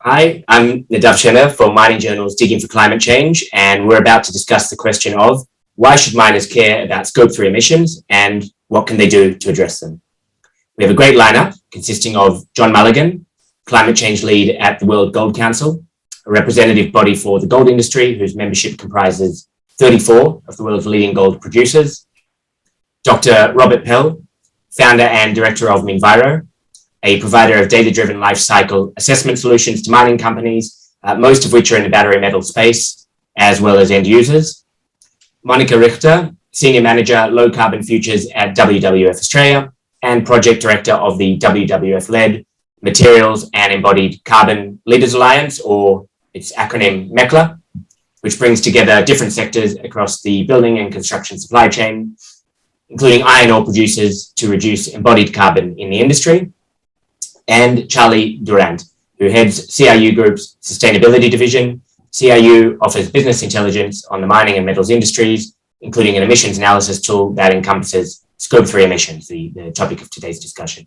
Hi, I'm Nadav Shemer from Mining Journal's Digging for Climate Change, and we're about to discuss the question of why should miners care about Scope 3 emissions and what can they do to address them. We have a great lineup consisting of John Mulligan, Climate Change Lead at the World Gold Council, a representative body for the gold industry whose membership comprises 34 of the world's leading gold producers, Dr. Robert Pell, founder and director of Minviro, a provider of data-driven life cycle assessment solutions to mining companies, most of which are in the battery metal space, as well as end users. Monica Richter, senior manager, low carbon futures at WWF-Australia, and project director of the WWF-led Materials and Embodied Carbon Leaders Alliance, or its acronym MECLA, which brings together different sectors across the building and construction supply chain, including iron ore producers to reduce embodied carbon in the industry, and Charlie Durant, who heads CRU Group's Sustainability Division. CRU offers business intelligence on the mining and metals industries, including an emissions analysis tool that encompasses Scope 3 emissions, the topic of today's discussion.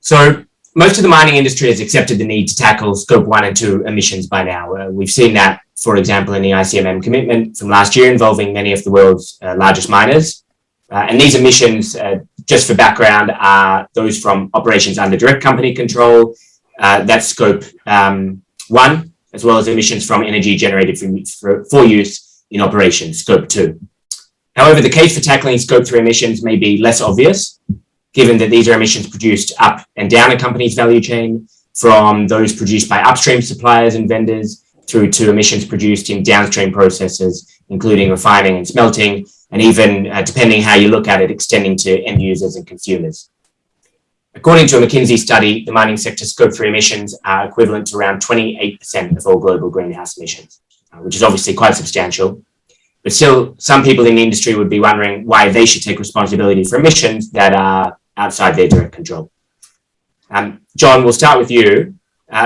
So most of the mining industry has accepted the need to tackle Scope 1 and 2 emissions by now. We've seen that, for example, in the ICMM commitment from last year involving many of the world's largest miners. And these emissions, just for background, are those from operations under direct company control, that's Scope 1, as well as emissions from energy generated for use in operations, Scope 2. However, the case for tackling Scope 3 emissions may be less obvious, given that these are emissions produced up and down a company's value chain, from those produced by upstream suppliers and vendors through to emissions produced in downstream processes, including refining and smelting, and even, depending how you look at it, extending to end users and consumers. According to a McKinsey study, the mining sector's Scope 3 emissions are equivalent to around 28% of all global greenhouse emissions, which is obviously quite substantial. But still, some people in the industry would be wondering why they should take responsibility for emissions that are outside their direct control. John, we'll start with you.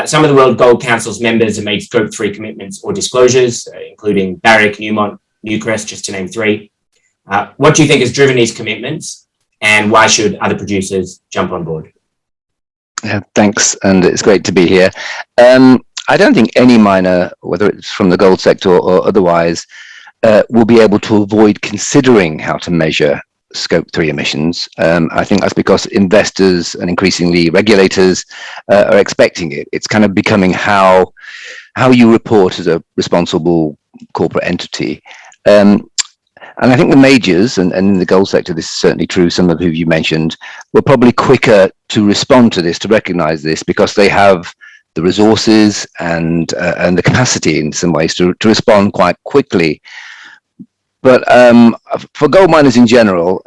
Some of the World Gold Council's members have made Scope 3 commitments or disclosures, including Barrick, Newmont, Newcrest, just to name three. What do you think has driven these commitments, and why should other producers jump on board? Yeah, thanks, and it's great to be here. I don't think any miner, whether it's from the gold sector or otherwise, will be able to avoid considering how to measure Scope 3 emissions. I think that's because investors and increasingly regulators are expecting it. It's kind of becoming how you report as a responsible corporate entity. And I think the majors, and in the gold sector, this is certainly true, some of who you mentioned, were probably quicker to respond to this, to recognize this, because they have the resources and the capacity in some ways to respond quite quickly. But for gold miners in general,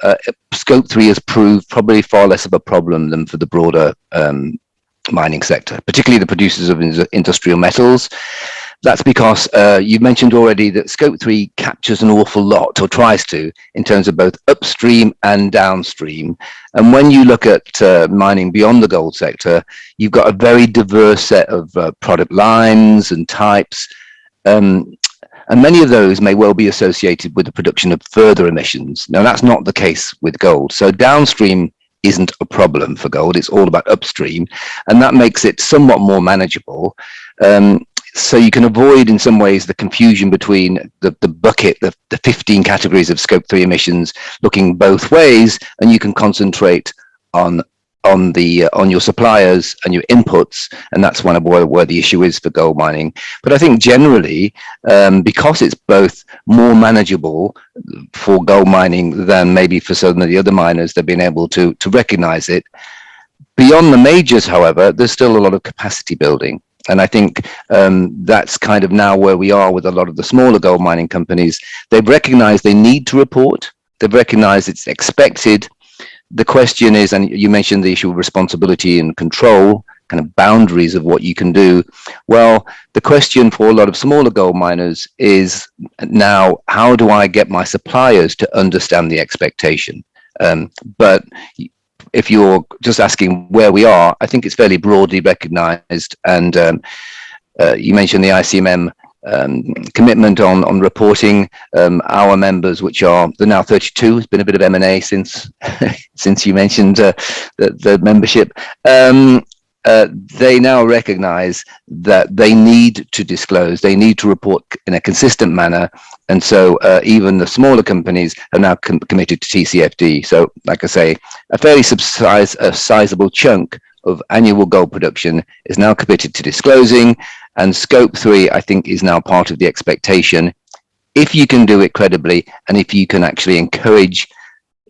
Scope 3 has proved probably far less of a problem than for the broader mining sector, particularly the producers of industrial metals. That's because you mentioned already that Scope 3 captures an awful lot, or tries to, in terms of both upstream and downstream. And when you look at mining beyond the gold sector, you've got a very diverse set of product lines and types. And many of those may well be associated with the production of further emissions. Now, that's not the case with gold. So downstream isn't a problem for gold. It's all about upstream. And that makes it somewhat more manageable. So you can avoid, in some ways, the confusion between the bucket, the 15 categories of Scope 3 emissions looking both ways, and you can concentrate on your suppliers and your inputs, and that's one of where the issue is for gold mining. But I think generally, because it's both more manageable for gold mining than maybe for some of the other miners, they've been able to recognize it. Beyond the majors, however, there's still a lot of capacity building. And I think that's kind of now where we are with a lot of the smaller gold mining companies. They've recognized they need to report. They've recognized it's expected. The question is, and you mentioned the issue of responsibility and control, kind of boundaries of what you can do. Well, the question for a lot of smaller gold miners is now, how do I get my suppliers to understand the expectation? But if you're just asking where we are, I think it's fairly broadly recognized. And you mentioned the ICMM commitment on reporting. Our members, which are the now 32, has been a bit of M&A since you mentioned the membership. they now recognize that they need to disclose, they need to report in a consistent manner. And so even the smaller companies are now committed to TCFD. So like I say, a fairly sizable chunk of annual gold production is now committed to disclosing, and scope 3, I think, is now part of the expectation, if you can do it credibly and if you can actually encourage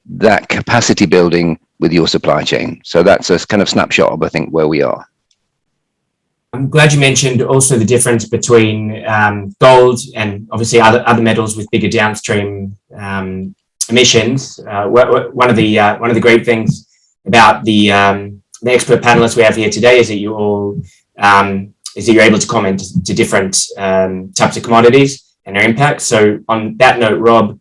that capacity building with your supply chain. So that's a kind of snapshot of, I think, where we are. I'm glad you mentioned also the difference between gold and obviously other metals with bigger downstream emissions. One of the great things about the expert panelists we have here today is that you're able to comment to different types of commodities and their impact. So on that note, Rob,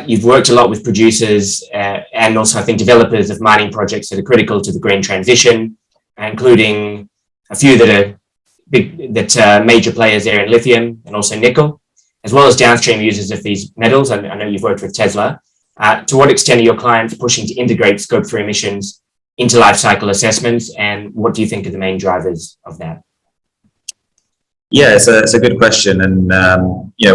you've worked a lot with producers and also, I think, developers of mining projects that are critical to the green transition, including a few that are major players there in lithium and also nickel, as well as downstream users of these metals. And I know you've worked with Tesla. To what extent are your clients pushing to integrate scope 3 emissions into life cycle assessments, and what do you think are the main drivers of that? Yeah, it's a good question, and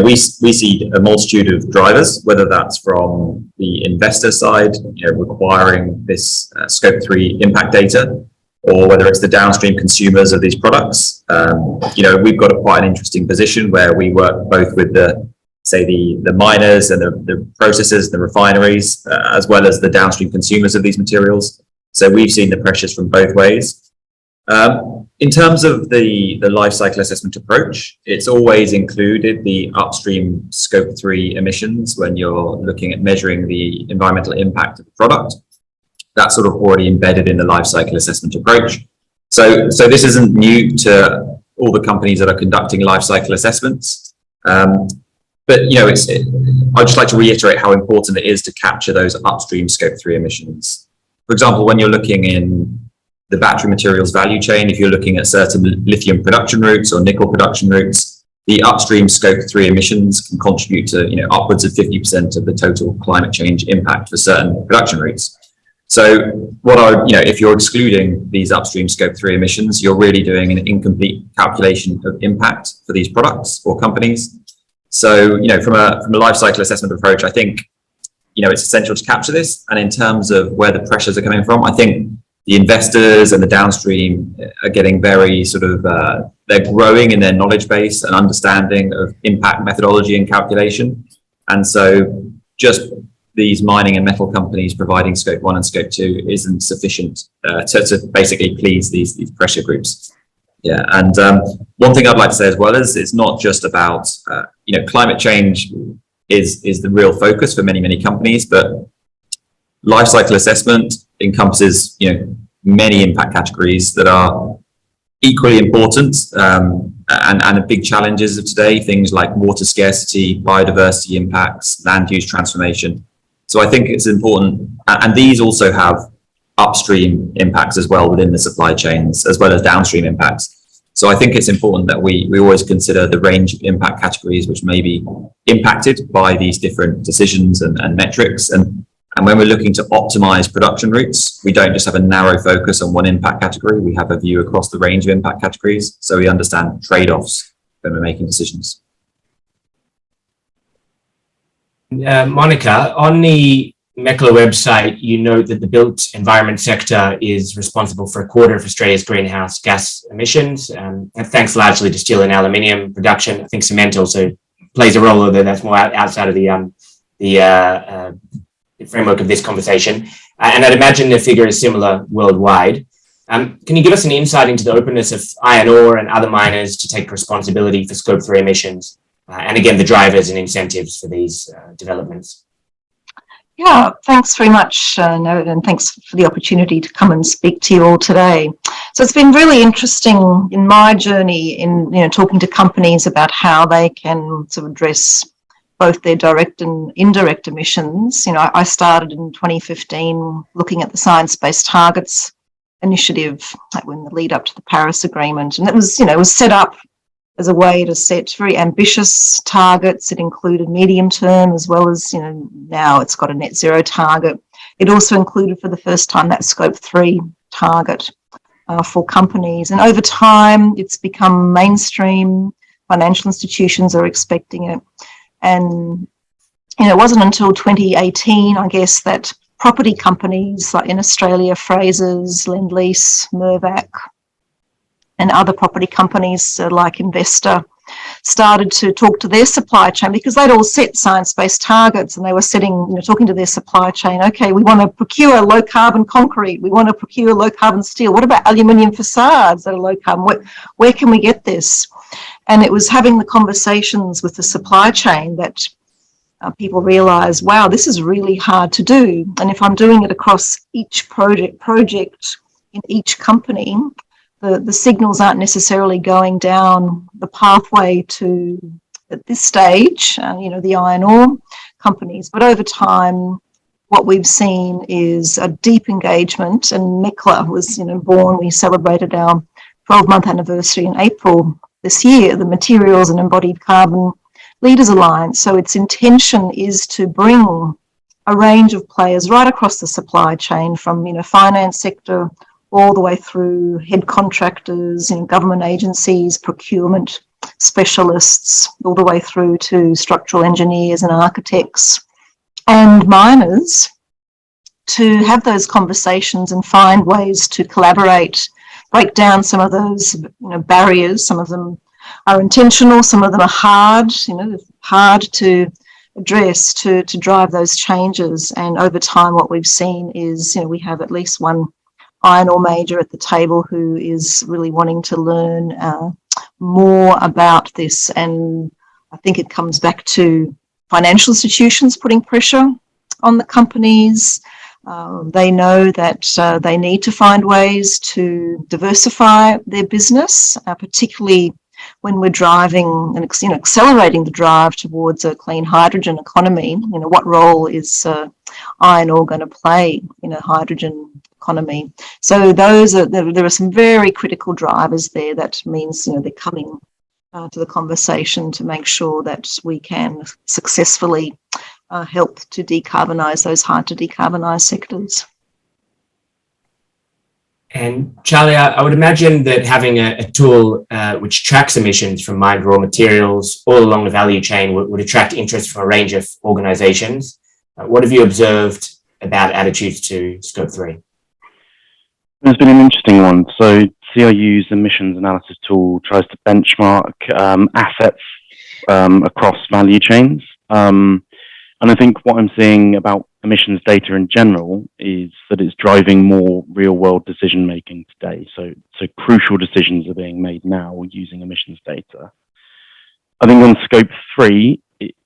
we see a multitude of drivers, whether that's from the investor side, requiring this scope 3 impact data, or whether it's the downstream consumers of these products. We've got quite an interesting position where we work both with the miners and the processors, the refineries, as well as the downstream consumers of these materials. So we've seen the pressures from both ways. In terms of the life cycle assessment approach, it's always included the upstream scope 3 emissions when you're looking at measuring the environmental impact of the product. That's sort of already embedded in the life cycle assessment approach. So this isn't new to all the companies that are conducting life cycle assessments. But I'd just like to reiterate how important it is to capture those upstream scope 3 emissions. For example, when you're looking in the battery materials value chain, if you're looking at certain lithium production routes or nickel production routes, the upstream scope 3 emissions can contribute to upwards of 50% of the total climate change impact for certain production routes. So if you're excluding these upstream scope 3 emissions, you're really doing an incomplete calculation of impact for these products or companies. So from a life cycle assessment approach, I think it's essential to capture this. And in terms of where the pressures are coming from, I think the investors and the downstream are getting very they're growing in their knowledge base and understanding of impact methodology and calculation. And so just these mining and metal companies providing scope 1 and scope 2 isn't sufficient to basically please these pressure groups. Yeah, and one thing I'd like to say as well is it's not just about, climate change is the real focus for many companies, but life cycle assessment encompasses, many impact categories that are equally important and big challenges of today, things like water scarcity, biodiversity impacts, land use transformation. So I think it's important, and these also have upstream impacts as well within the supply chains, as well as downstream impacts. So I think it's important that we always consider the range of impact categories which may be impacted by these different decisions and metrics. And when we're looking to optimize production routes, we don't just have a narrow focus on one impact category. We have a view across the range of impact categories, so we understand trade-offs when we're making decisions. Monica, on the MECLA website, you note that the built environment sector is responsible for a quarter of Australia's greenhouse gas emissions, thanks largely to steel and aluminium production. I think cement also plays a role, although that's more outside of the framework of this conversation. And I'd imagine the figure is similar worldwide. Can you give us an insight into the openness of iron ore and other miners to take responsibility for scope 3 emissions? And again, the drivers and incentives for these developments. Yeah, thanks very much, Nadav, and thanks for the opportunity to come and speak to you all today. So it's been really interesting in my journey in talking to companies about how they can sort of address both their direct and indirect emissions. I started in 2015 looking at the Science-Based Targets Initiative, like when the lead up to the Paris Agreement, and it was set up as a way to set very ambitious targets. It included medium term as well as, now it's got a net zero target. It also included for the first time that scope 3 target. for companies. And over time, it's become mainstream. Financial institutions are expecting it. And, it wasn't until 2018, I guess, that property companies like in Australia, Frasers, Lend-Lease, Mirvac, and other property companies like Investor started to talk to their supply chain, because they'd all set science-based targets, and they were talking to their supply chain. Okay, we want to procure low carbon concrete. We want to procure low carbon steel. What about aluminium facades that are low carbon? Where can we get this? And it was having the conversations with the supply chain that people realize, wow, this is really hard to do. And if I'm doing it across each project in each company, the signals aren't necessarily going down the pathway to, at this stage, the iron ore companies. But over time, what we've seen is a deep engagement, and MECLA was born. We celebrated our 12-month anniversary in April this year, the Materials and Embodied Carbon Leaders Alliance. So its intention is to bring a range of players right across the supply chain, from finance sector all the way through head contractors, government agencies, procurement specialists, all the way through to structural engineers and architects and miners, to have those conversations and find ways to collaborate, break down some of those barriers. Some of them are intentional, some of them are hard to address, to drive those changes. And over time, what we've seen is, we have at least one iron ore major at the table who is really wanting to learn more about this. And I think it comes back to financial institutions putting pressure on the companies. They know that they need to find ways to diversify their business, particularly when we're driving and accelerating the drive towards a clean hydrogen economy. What role is iron ore going to play in a hydrogen economy? So there are some very critical drivers there. That means they're coming to the conversation to make sure that we can successfully help to decarbonise those hard to decarbonise sectors. And Charlie, I would imagine that having a tool which tracks emissions from mined raw materials all along the value chain would attract interest from a range of organisations. What have you observed about attitudes to Scope 3? It's been an interesting one. So CRU's emissions analysis tool tries to benchmark assets across value chains. And I think what I'm seeing about emissions data in general is that it's driving more real-world decision-making today. So crucial decisions are being made now using emissions data. I think on Scope 3, it's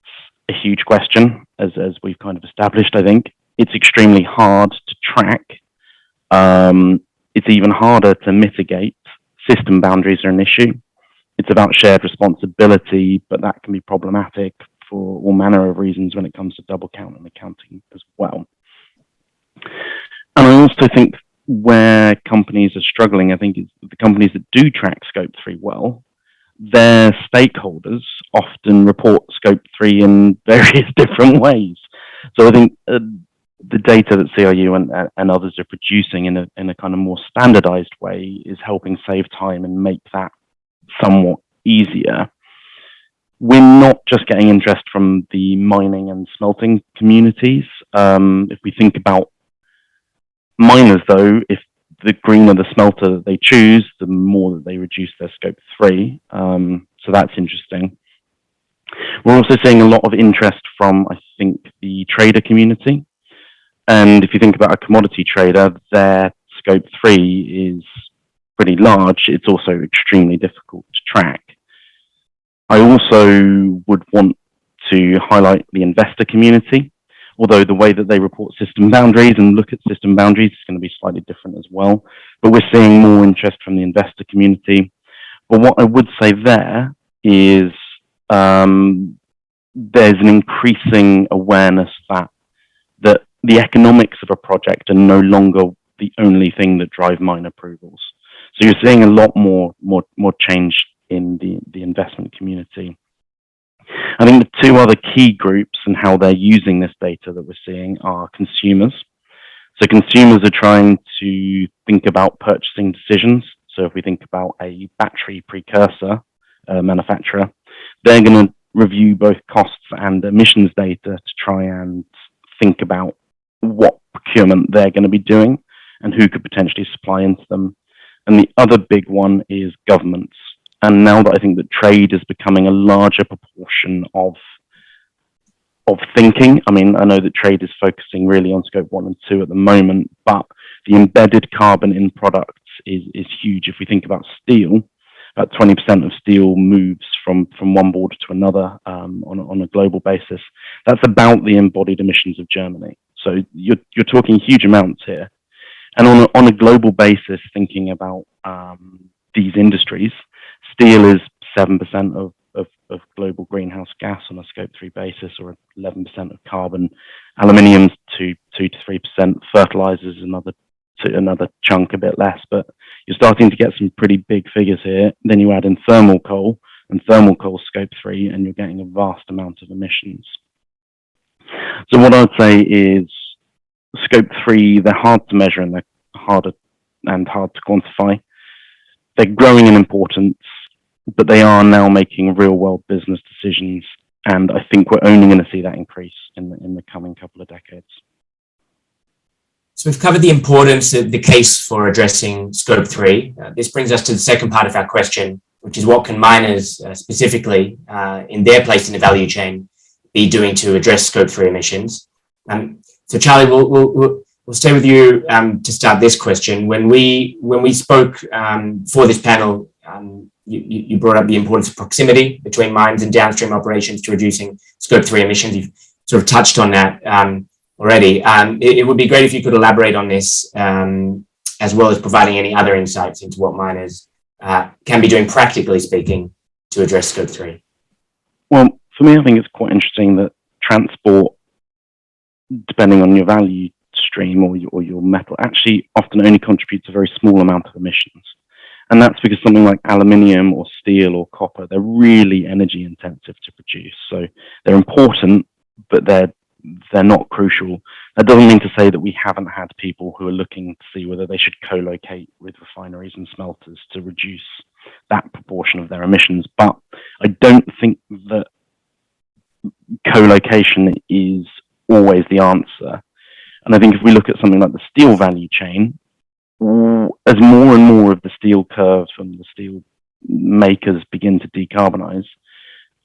a huge question, as we've kind of established. I think it's extremely hard to track. It's even harder to mitigate. System boundaries are an issue. It's about shared responsibility, but that can be problematic for all manner of reasons when it comes to double count and accounting as well. And I also think where companies are struggling, I think, is the companies that do track Scope 3 well, their stakeholders often report Scope 3 in various different ways. So I think the data that CRU and others are producing in a kind of more standardized way is helping save time and make that somewhat easier. We're not just getting interest from the mining and smelting communities. If we think about miners, though, if the greener the smelter that they choose, the more that they reduce their Scope 3. So that's interesting. We're also seeing a lot of interest from, I think, the trader community. And if you think about a commodity trader, their Scope 3 is pretty large. It's also extremely difficult to track. I also would want to highlight the investor community, although the way that they report system boundaries and look at system boundaries is going to be slightly different as well. But we're seeing more interest from the investor community. But what I would say there is there's an increasing awareness that the economics of a project are no longer the only thing that drive mine approvals. So you're seeing a lot more change in the investment community. I think the two other key groups and how they're using this data that we're seeing are consumers. So consumers are trying to think about purchasing decisions. So if we think about a battery precursor manufacturer, they're going to review both costs and emissions data to try and think about what procurement they're going to be doing and who could potentially supply into them. And the other big one is governments. And now that I think that trade is becoming a larger proportion of thinking, I mean, I know that trade is focusing really on scope 1 and 2 at the moment, but the embedded carbon in products is huge. If we think about steel, about 20% of steel moves from one border to another on a global basis. That's about the embodied emissions of Germany. So you're talking huge amounts here. And on a global basis, thinking about these industries, steel is 7% of global greenhouse gas on a scope 3 basis, or 11% of carbon. Aluminium's 2 to 3%. Fertilizers is another chunk, a bit less, but you're starting to get some pretty big figures here. Then you add in thermal coal, and thermal coal scope 3, and you're getting a vast amount of emissions. So what I'd say is scope 3, they're hard to measure and they're hard to quantify. They're growing in importance, but they are now making real world business decisions. And I think we're only going to see that increase in the coming couple of decades. So we've covered the importance of the case for addressing scope 3. This brings us to the second part of our question, which is what can miners specifically in their place in the value chain be doing to address scope 3 emissions? So Charlie, we'll stay with you to start this question. When we spoke for this panel, you brought up the importance of proximity between mines and downstream operations to reducing scope 3 emissions. You've sort of touched on that already. It would be great if you could elaborate on this, as well as providing any other insights into what miners can be doing, practically speaking, to address scope 3. Well, for me, I think it's quite interesting that transport, depending on your value stream or your metal, actually often only contributes a very small amount of emissions. And that's because something like aluminium or steel or copper, they're really energy intensive to produce. So they're important, but they're not crucial. That doesn't mean to say that we haven't had people who are looking to see whether they should co-locate with refineries and smelters to reduce that proportion of their emissions. But I don't think that co-location is always the answer. And I think if we look at something like the steel value chain, as more and more of the steel curves from the steel makers begin to decarbonize,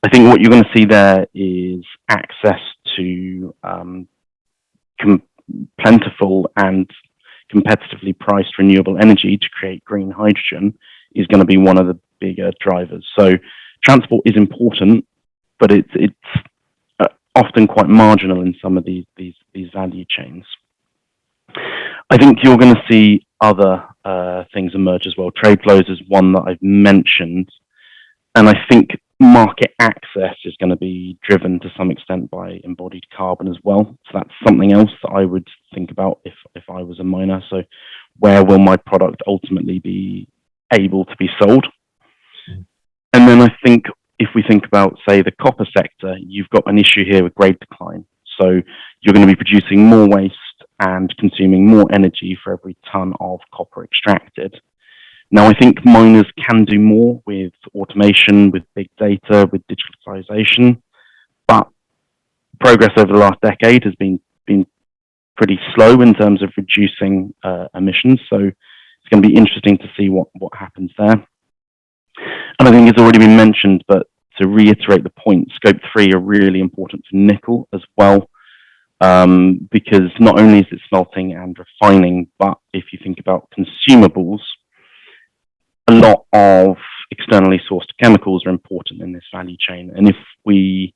I think what you're going to see there is access to plentiful and competitively priced renewable energy to create green hydrogen is going to be one of the bigger drivers. So transport is important, but it's often quite marginal in some of these value chains. I think you're going to see other things emerge as well. Trade flows is one that I've mentioned, and I think market access is going to be driven to some extent by embodied carbon as well. So that's something else that I would think about if I was a miner. So where will my product ultimately be able to be sold? And then I think if we think about, say, the copper sector, you've got an issue here with grade decline. So you're going to be producing more waste and consuming more energy for every ton of copper extracted. Now, I think miners can do more with automation, with big data, with digitalization, but progress over the last decade has been pretty slow in terms of reducing emissions. So it's going to be interesting to see what happens there. And I think it's already been mentioned, but to reiterate the point, scope 3 are really important for nickel as well, because not only is it smelting and refining, but if you think about consumables, a lot of externally sourced chemicals are important in this value chain. And if we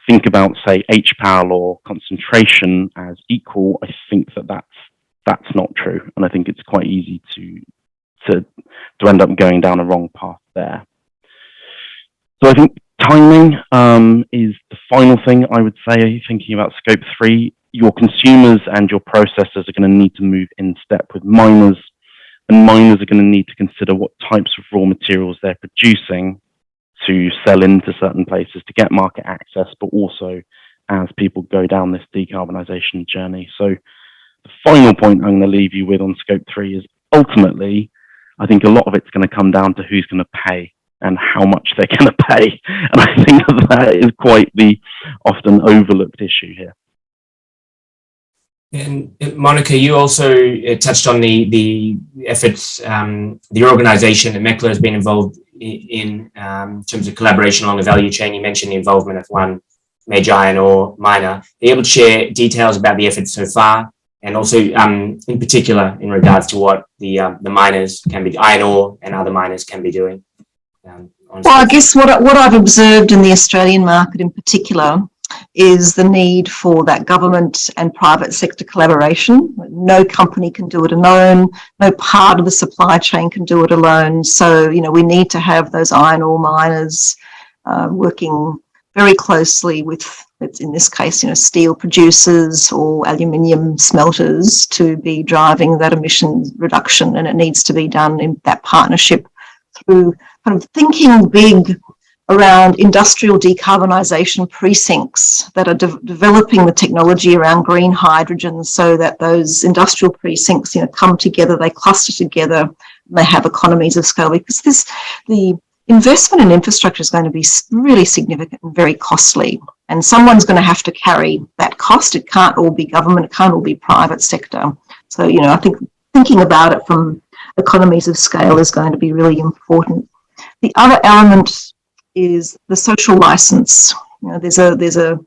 think about, say, H-Pell or concentration as equal, I think that's not true. And I think it's quite easy to end up going down a wrong path there. So I think timing is the final thing I would say, thinking about scope 3. Your consumers and your processors are going to need to move in step with miners, and miners are going to need to consider what types of raw materials they're producing to sell into certain places to get market access, but also as people go down this decarbonisation journey. So the final point I'm going to leave you with on scope 3 is ultimately, I think a lot of it's going to come down to who's going to pay and how much they're going to pay. And I think that is quite the often overlooked issue here. And Monica, you also touched on the efforts, the organisation that MECLA has been involved in terms of collaboration along the value chain. You mentioned the involvement of one major iron ore miner. Are you able to share details about the efforts so far, and also in particular in regards to what the miners can be, iron ore and other miners can be doing? Well, I guess what I've observed in the Australian market in particular is the need for that government and private sector collaboration. No company can do it alone. No part of the supply chain can do it alone. So, we need to have those iron ore miners working very closely with, in this case, steel producers or aluminium smelters to be driving that emission reduction. And it needs to be done in that partnership through kind of thinking big around industrial decarbonisation precincts that are developing the technology around green hydrogen, so that those industrial precincts, come together, they cluster together, and they have economies of scale. Because the investment in infrastructure is going to be really significant and very costly, and someone's going to have to carry that cost. It can't all be government, it can't all be private sector. So, I think thinking about it from economies of scale is going to be really important. The other element is the social license. There's a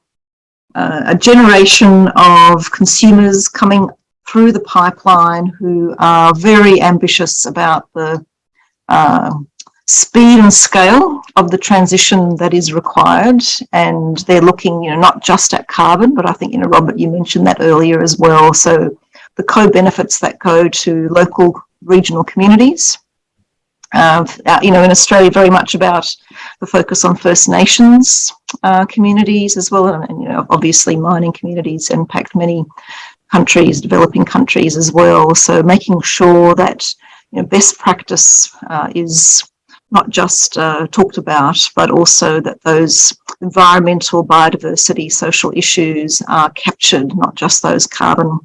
generation of consumers coming through the pipeline who are very ambitious about the speed and scale of the transition that is required, and they're looking, not just at carbon, but I think, Robert, you mentioned that earlier as well. So the co-benefits that go to local regional communities. In Australia, very much about the focus on First Nations communities as well, and obviously mining communities impact many countries, developing countries as well. So making sure that best practice is not just talked about, but also that those environmental, biodiversity, social issues are captured, not just those carbon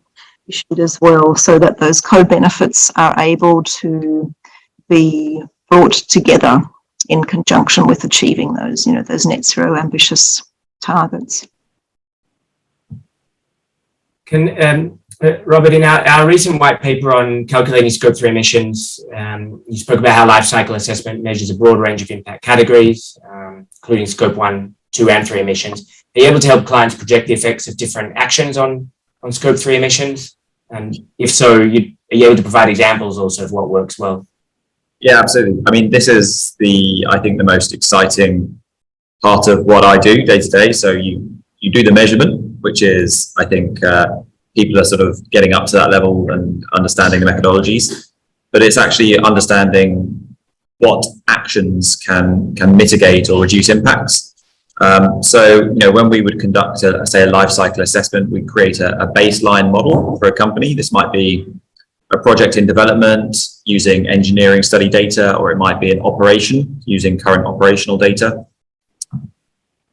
issues as well, so that those co-benefits are able to be brought together in conjunction with achieving those, those net zero ambitious targets. Robert, in our recent white paper on calculating scope 3 emissions, you spoke about how life cycle assessment measures a broad range of impact categories, including scope 1, 2 and 3 emissions. Are you able to help clients project the effects of different actions on scope 3 emissions? And if so, are you able to provide examples also of what works well? Yeah, absolutely. I mean, this is I think the most exciting part of what I do day to day. So you do the measurement, which is, I think, people are sort of getting up to that level and understanding the methodologies, but it's actually understanding what actions can mitigate or reduce impacts. So, when we would conduct a life cycle assessment, we create a baseline model for a company. This might be a project in development using engineering study data, or it might be an operation using current operational data.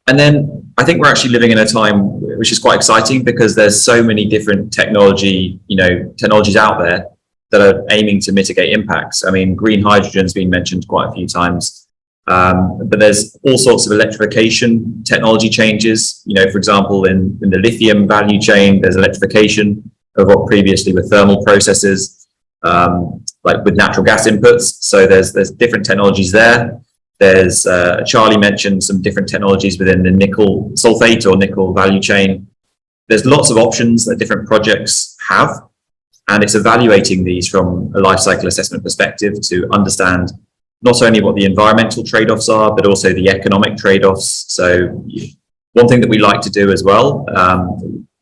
And then I think we're actually living in a time which is quite exciting, because there's so many different technologies out there that are aiming to mitigate impacts. I mean, green hydrogen's been mentioned quite a few times, but there's all sorts of electrification technology changes. For example, in the lithium value chain, there's electrification of what previously were thermal processes, like with natural gas inputs. So there's different technologies there. There's Charlie mentioned some different technologies within the nickel sulfate or nickel value chain. There's lots of options that different projects have, and it's evaluating these from a life cycle assessment perspective to understand not only what the environmental trade-offs are, but also the economic trade-offs. So one thing that we like to do as well,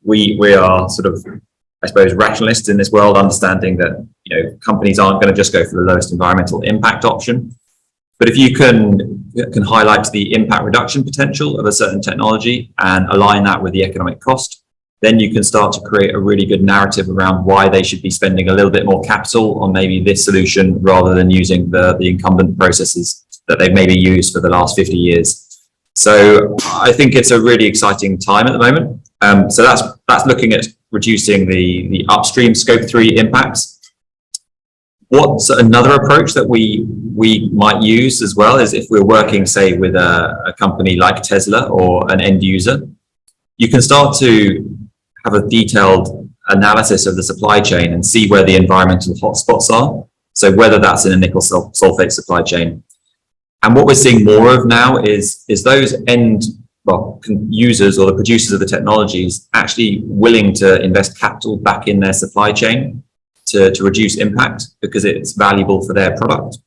we are sort of, I suppose, rationalists in this world, understanding that companies aren't going to just go for the lowest environmental impact option. But if you can highlight the impact reduction potential of a certain technology and align that with the economic cost, then you can start to create a really good narrative around why they should be spending a little bit more capital on maybe this solution rather than using the incumbent processes that they've maybe used for the last 50 years. So I think it's a really exciting time at the moment. So that's looking at reducing the upstream scope 3 impacts. What's another approach that we might use as well is if we're working, say, with a company like Tesla or an end user, you can start to have a detailed analysis of the supply chain and see where the environmental hotspots are. So whether that's in a nickel sulfate supply chain. And what we're seeing more of now is those users or the producers of the technologies actually willing to invest capital back in their supply chain to reduce impact because it's valuable for their product.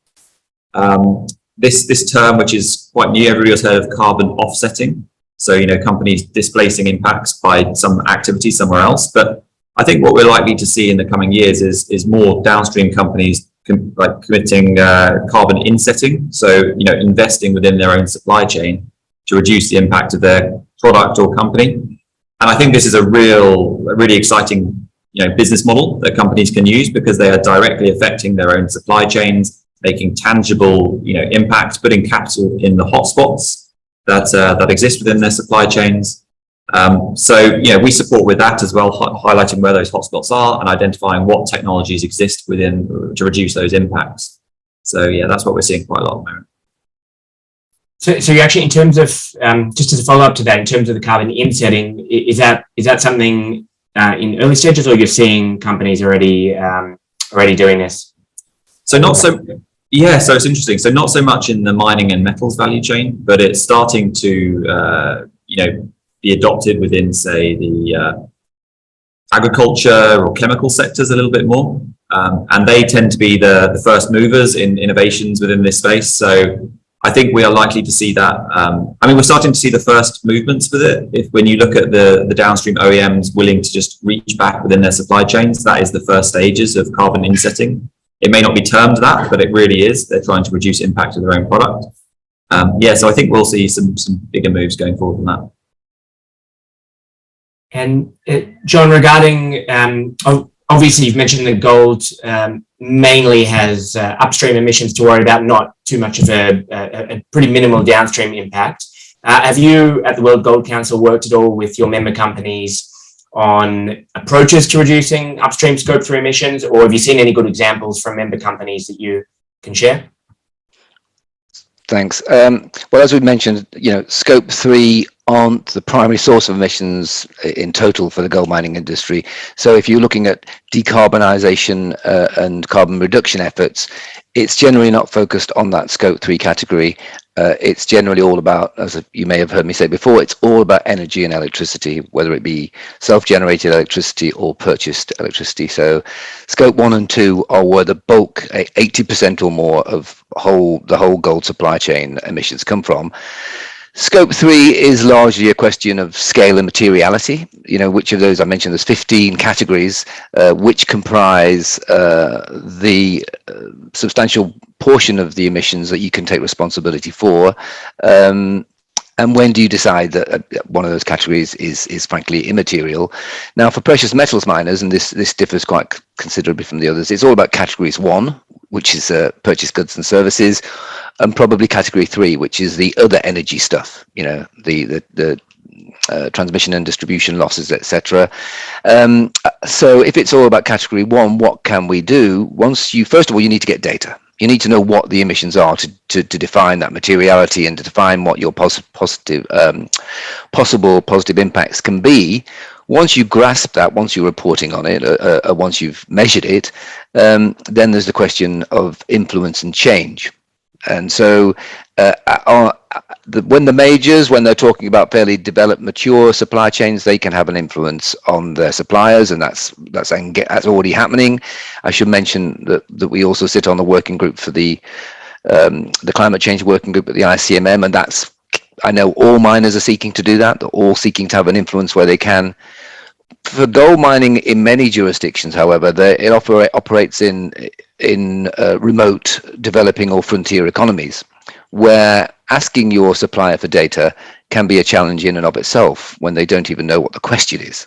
This term, which is quite new, everybody's heard of carbon offsetting. So, companies displacing impacts by some activity somewhere else. But I think what we're likely to see in the coming years is more downstream companies committing carbon insetting. So, investing within their own supply chain to reduce the impact of their product or company. And I think this is a really exciting business model that companies can use because they are directly affecting their own supply chains, making tangible, impact, putting capital in the hotspots that exist within their supply chains. So we support with that as well, highlighting where those hotspots are and identifying what technologies exist within to reduce those impacts. So yeah, that's what we're seeing quite a lot at the moment. So you actually, in terms of just as a follow up to that, in terms of the carbon insetting, is that something in early stages, or you're seeing companies already doing this? So so it's interesting. So not so much in the mining and metals value chain, but it's starting to be adopted within, say, the agriculture or chemical sectors a little bit more, and they tend to be the first movers in innovations within this space. So I think we are likely to see that. We're starting to see the first movements with it. When you look at the downstream OEMs willing to just reach back within their supply chains, that is the first stages of carbon insetting. It may not be termed that, but it really is. They're trying to reduce impact of their own product. So I think we'll see some bigger moves going forward on that. And John, regarding obviously you've mentioned that gold mainly has upstream emissions to worry about, not too much of a pretty minimal downstream impact. Have you at the World Gold Council worked at all with your member companies on approaches to reducing upstream scope 3 emissions, or have you seen any good examples from member companies that you can share? Thanks. Well, as we mentioned, scope 3 aren't the primary source of emissions in total for the gold mining industry. So if you're looking at decarbonisation and carbon reduction efforts, it's generally not focused on that scope 3 category. It's generally all about, as you may have heard me say before, it's all about energy and electricity, whether it be self-generated electricity or purchased electricity. So scope 1 and 2 are where the bulk, 80% or more of the whole gold supply chain emissions come from. Scope 3 is largely a question of scale and materiality. Which of those, I mentioned there's 15 categories which comprise the substantial portion of the emissions that you can take responsibility for. And when do you decide that one of those categories is frankly immaterial? Now, for precious metals miners, and this differs quite considerably from the others, it's all about categories 1, which is purchased goods and services, and probably category 3, which is the other energy stuff, the transmission and distribution losses, etc. So if it's all about category 1, what can we do? First of all, you need to get data. You need to know what the emissions are to define that materiality and to define what your possible positive impacts can be. Once you grasp that, once you're reporting on it, once you've measured it, then there's the question of influence and change. And so when the majors, when they're talking about fairly developed, mature supply chains, they can have an influence on their suppliers, and that's already happening. I should mention that we also sit on the working group for the climate change working group at the ICMM, and I know all miners are seeking to do that. They're all seeking to have an influence where they can. For gold mining in many jurisdictions, however, it operates in remote, developing or frontier economies, where asking your supplier for data can be a challenge in and of itself when they don't even know what the question is.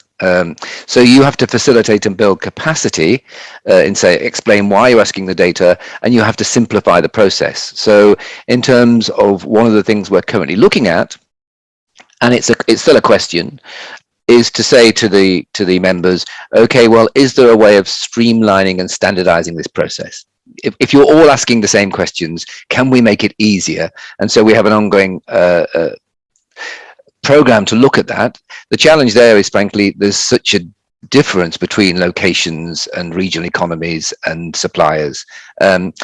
So you have to facilitate and build capacity explain why you're asking the data, and you have to simplify the process. So in terms of one of the things we're currently looking at, and it's still a question, is to say to the members, okay, well, is there a way of streamlining and standardizing this process? If you're all asking the same questions, can we make it easier? And so we have an ongoing program to look at that. The challenge there is, frankly, there's such a difference between locations and regional economies and suppliers.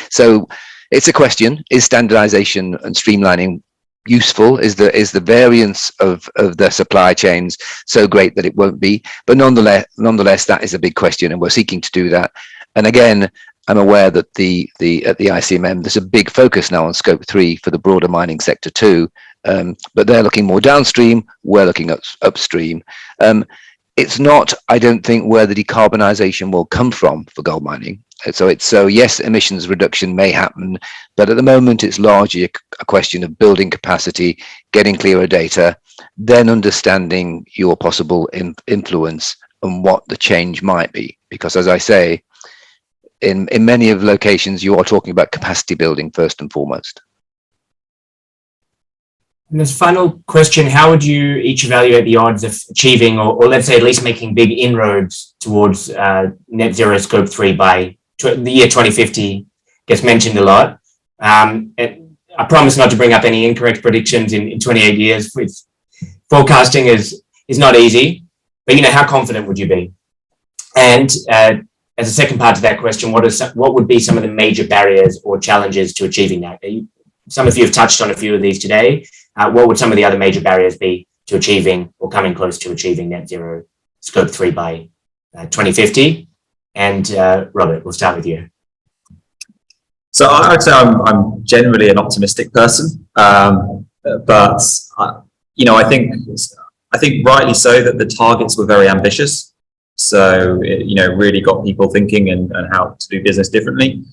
So it's a question: is standardization and streamlining useful? Is the variance of the supply chains so great that it won't be? But nonetheless, that is a big question, and we're seeking to do that. And again, I'm aware that at the ICMM, there's a big focus now on Scope 3 for the broader mining sector too, but they're looking more downstream, we're looking at upstream. It's not, I don't think, where the decarbonisation will come from for gold mining. So yes, emissions reduction may happen, but at the moment it's largely a question of building capacity, getting clearer data, then understanding your possible influence and what the change might be. Because as I say, in many of the locations, you are talking about capacity building first and foremost. And this final question, how would you each evaluate the odds of achieving, or let's say at least making big inroads towards net zero scope 3 by the year 2050? Gets mentioned a lot. And I promise not to bring up any incorrect predictions in 28 years. Forecasting is not easy, but how confident would you be? And as a second part to that question, what would be some of the major barriers or challenges to achieving that? Some of you have touched on a few of these today. What would some of the other major barriers be to achieving or coming close to achieving net zero scope 3 by 2050? And Robert, we'll start with you. So I would say I'm generally an optimistic person, but I think rightly so that the targets were very ambitious. So it really got people thinking and how to do business differently.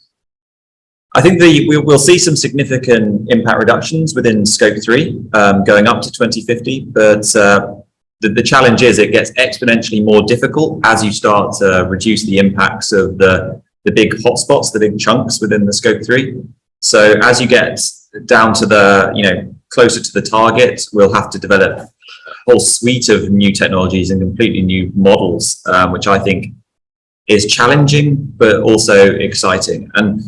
I think we'll see some significant impact reductions within Scope 3 going up to 2050, but the challenge is it gets exponentially more difficult as you start to reduce the impacts of the big hotspots, the big chunks within the Scope 3. So as you get down to the, closer to the target, we'll have to develop a whole suite of new technologies and completely new models, which I think is challenging, but also exciting. And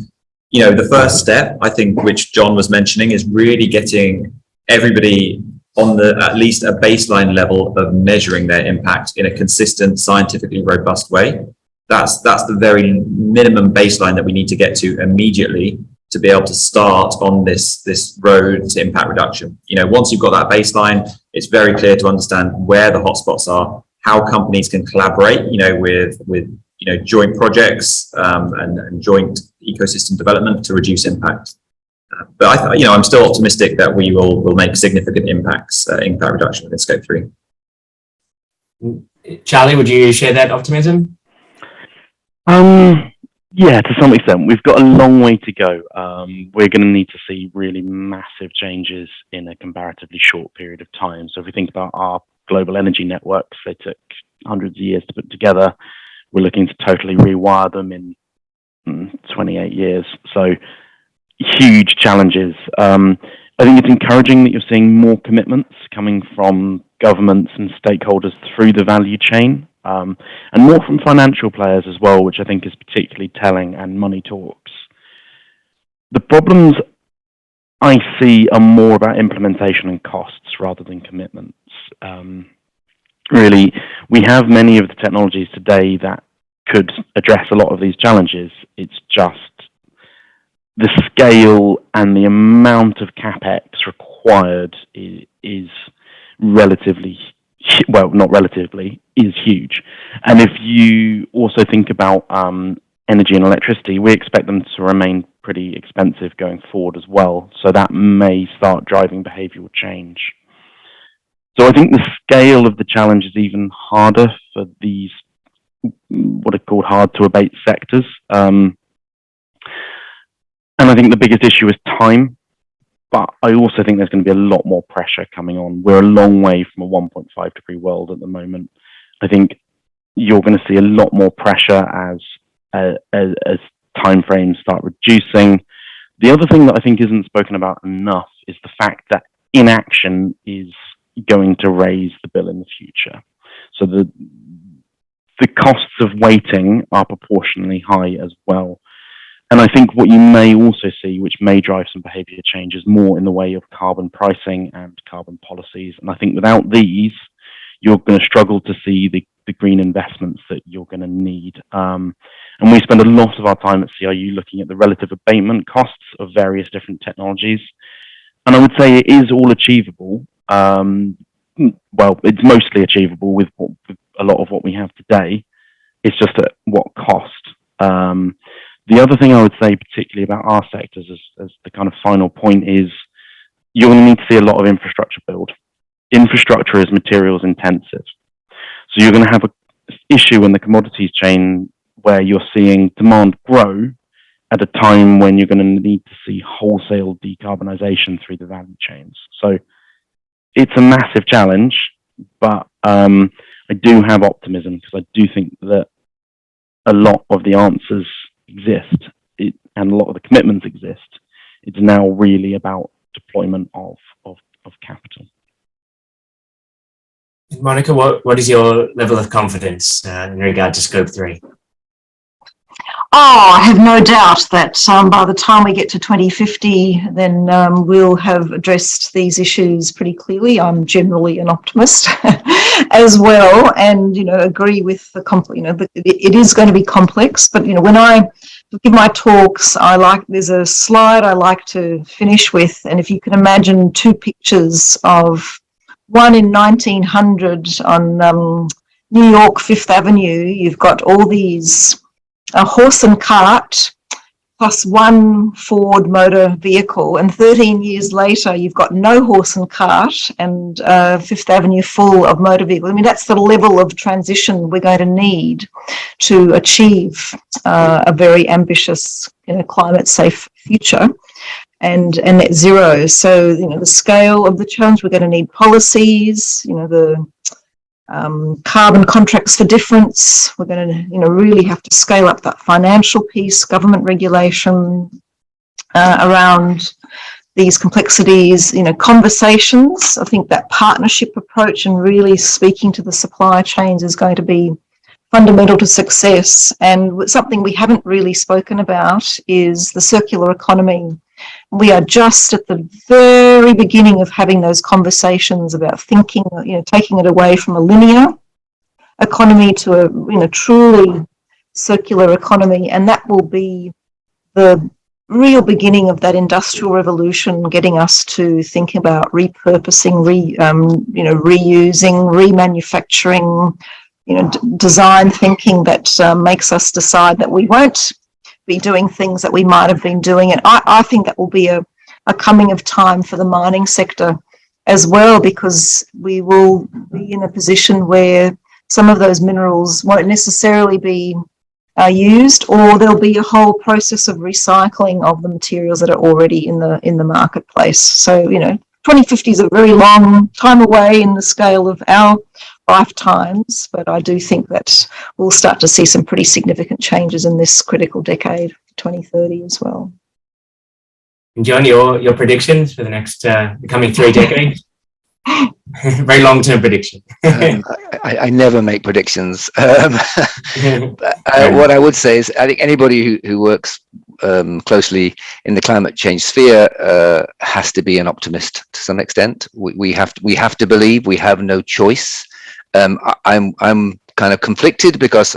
the first step, I think, which John was mentioning, is really getting everybody on at least a baseline level of measuring their impact in a consistent, scientifically robust way. That's the very minimum baseline that we need to get to immediately to be able to start on this road to impact reduction. Once you've got that baseline, it's very clear to understand where the hotspots are, how companies can collaborate, with joint projects and joint ecosystem development to reduce impact. But I'm still optimistic that we will make significant impact reduction in Scope 3. Charlie, would you share that optimism? Yeah, to some extent. We've got a long way to go. We're going to need to see really massive changes in a comparatively short period of time. So if we think about our global energy networks, they took hundreds of years to put together. We're looking to totally rewire them in 28 years. So huge challenges. I think it's encouraging that you're seeing more commitments coming from governments and stakeholders through the value chain, and more from financial players as well, which I think is particularly telling, and money talks. The problems I see are more about implementation and costs rather than commitments. Really, we have many of the technologies today that could address a lot of these challenges. It's just the scale and the amount of capex required is relatively, well, not relatively, is huge. And if you also think about energy and electricity, we expect them to remain pretty expensive going forward as well. So that may start driving behavioral change. So I think the scale of the challenge is even harder for these, what are called hard to abate sectors. And I think the biggest issue is time, but I also think there's going to be a lot more pressure coming on. We're a long way from a 1.5 degree world at the moment. I think you're going to see a lot more pressure as timeframes start reducing. The other thing that I think isn't spoken about enough is the fact that inaction is going to raise the bill in the future. So the costs of waiting are proportionally high as well. And I think what you may also see, which may drive some behavior changes, more in the way of carbon pricing and carbon policies. And I think without these, you're going to struggle to see the green investments that you're going to need. And we spend a lot of our time at CRU looking at the relative abatement costs of various different technologies. And I would say it is all achievable. Well, it's mostly achievable with a lot of what we have today. It's just at what cost. The other thing I would say, particularly about our sectors, as the kind of final point, is you're going to need to see a lot of infrastructure build. Infrastructure is materials intensive. So you're going to have an issue in the commodities chain where you're seeing demand grow at a time when you're going to need to see wholesale decarbonisation through the value chains. So it's a massive challenge, but I do have optimism because I do think that a lot of the answers exist and a lot of the commitments exist. It's now really about deployment of capital. Monica, what is your level of confidence in regard to Scope 3? Oh, I have no doubt that by the time we get to 2050, then we'll have addressed these issues pretty clearly. I'm generally an optimist as well, and agree with it is going to be complex. But when I give my talks, there's a slide I like to finish with, and if you can imagine two pictures of one in 1900 on New York Fifth Avenue, you've got all these a horse and cart plus one Ford motor vehicle, and 13 years later you've got no horse and cart and Fifth Avenue full of motor vehicles. I mean, that's the level of transition we're going to need to achieve a very ambitious climate safe future and net zero. So the scale of the challenge, we're going to need policies, the carbon contracts for difference. We're going to really have to scale up that financial piece, government regulation around these complexities, conversations. I think that partnership approach and really speaking to the supply chains is going to be fundamental to success. And something we haven't really spoken about is the circular economy. We are just at the very beginning of having those conversations about thinking, taking it away from a linear economy to a truly circular economy, and that will be the real beginning of that industrial revolution, getting us to think about repurposing, reusing, remanufacturing, design thinking that makes us decide that we won't be doing things that we might have been doing. And I think that will be a coming of time for the mining sector as well, because we will be in a position where some of those minerals won't necessarily be used, or there'll be a whole process of recycling of the materials that are already in the marketplace. So 2050 is a very long time away in the scale of our lifetimes, but I do think that we'll start to see some pretty significant changes in this critical decade, 2030 as well. And John, your predictions for the next the coming 3 decades? Very long-term prediction. I never make predictions. What I would say is I think anybody who works closely in the climate change sphere has to be an optimist to some extent. We have to believe. We have no choice. I'm kind of conflicted because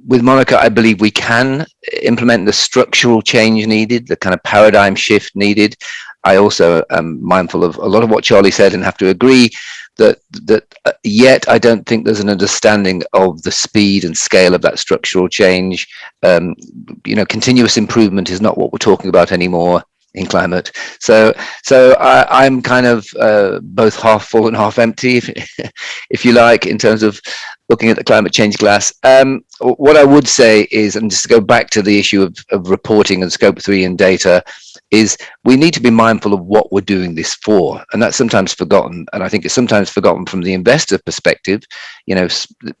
with Monica, I believe we can implement the structural change needed, the kind of paradigm shift needed. I also am mindful of a lot of what Charlie said and have to agree that yet I don't think there's an understanding of the speed and scale of that structural change. Continuous improvement is not what we're talking about anymore in climate. So I'm kind of both half full and half empty, if you like, in terms of looking at the climate change glass. What I would say is, and just to go back to the issue of reporting and Scope 3 and data, is we need to be mindful of what we're doing this for, and that's sometimes forgotten. And I think it's sometimes forgotten from the investor perspective. You know,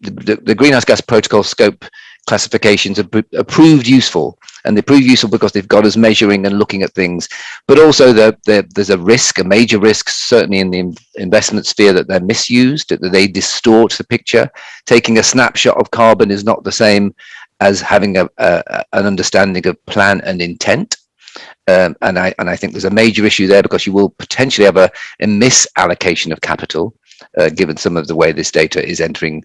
the greenhouse gas protocol scope classifications are proved useful, and they prove useful because they've got us measuring and looking at things. But also there's a risk, a major risk, certainly in the investment sphere, that they're misused, that they distort the picture. Taking a snapshot of carbon is not the same as having an understanding of plan and intent. And I think there's a major issue there, because you will potentially have a misallocation of capital, given some of the way this data is entering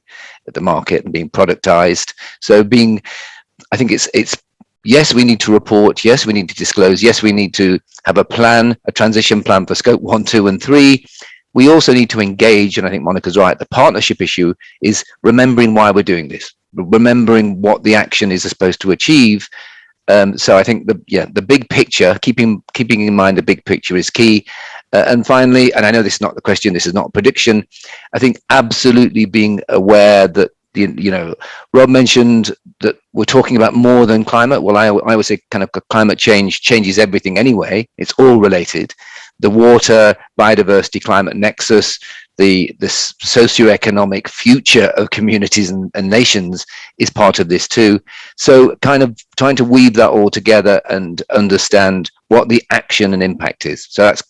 the market and being productized. So I think it's yes, we need to report. Yes, we need to disclose. Yes, we need to have a plan, a transition plan for scope 1, 2, and 3. We also need to engage, and I think Monica's right. The partnership issue is remembering why we're doing this, remembering what the action is supposed to achieve. So I think the big picture, keeping in mind the big picture, is key. And finally, and I know this is not the question, this is not a prediction, I think absolutely being aware that Rob mentioned that we're talking about more than climate. Well, I would say kind of climate change changes everything anyway. It's all related. The water, biodiversity, climate nexus, the socioeconomic future of communities and nations is part of this too. So kind of trying to weave that all together and understand what the action and impact is. So that's,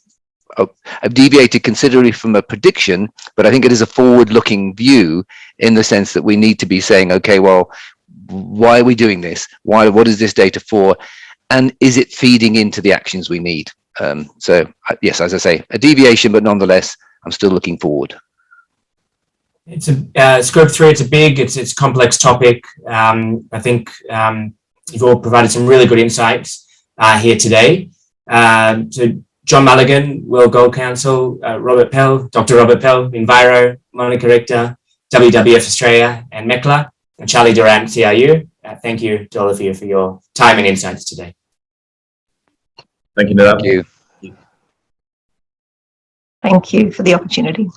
I've deviated considerably from a prediction, but I think it is a forward-looking view in the sense that we need to be saying, okay, well, why are we doing this? What is this data for? And is it feeding into the actions we need? So yes, as I say, a deviation, but nonetheless, I'm still looking forward. It's a scope 3. It's a complex topic. I think you've all provided some really good insights here today. So John Mulligan, World Gold Council, Robert Pell, Dr. Robert Pell, Minviro, Monica Richter, WWF-Australia, and MECLA, and Charlie Durant, CRU. Thank you to all of you for your time and insights today. Thank you, Nadav. Thank you. Thank you for the opportunity.